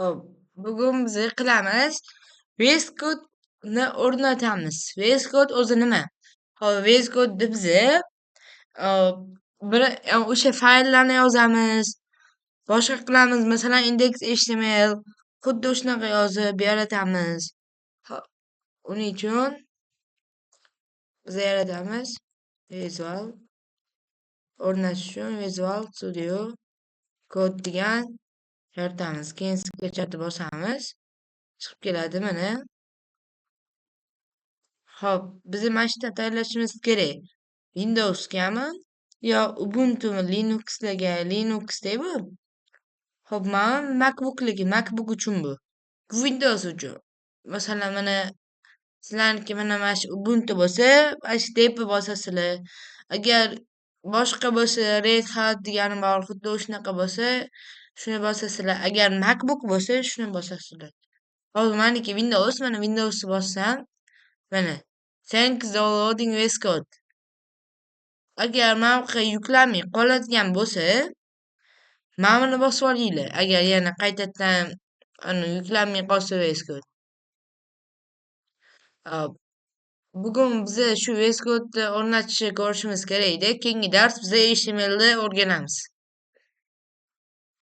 Hop, bugun biz qilamiz. VS Code'ni o'rnatamiz. VS Code o'zi nima? Hop, VS Code'ni bizi bir o'sha fayllarni yozamiz. Boshqa qilamiz, masalan, index.html xuddi shunaqa yozib yaratamiz. Hop, uning uchun biz yaratamiz. Visual o'rnatish uchun Visual Studio Code degan yaratamiz. Keyin sketch'ni bosamiz. Chiqib keladi mana. Hop, bizim mana shu yerda tayyorlashimiz kerak. Windowsgami yo Ubuntumi, Linux deymi? Hop, men MacBook uchun bu. Bu Windows uchun. Masalan, mana sizlarniki mana shu Ubuntu bo'lsa, mana shu depni bosasizlar. Agar boshqa bo'lsa, Red Hat degani bor, xuddi shunaqa bo'lsa, shuni bosasizlar. Agar MacBook bo'lsa, shuni bosasizlar. Hozir meniki Windows, mana Windowsni bossam, mana Thanks downloading VS Code. Agar mavqe yuklanmay qoladigan bo'lsa, mana buni bosib olinglar. Agar yana qaytadan yuklanmay qolsa VS Code. Bugun biza shu VS Code'ni o'rnatishni ko'rishimiz kerak edi. Keyingi dars biza HTMLni o'rganamiz.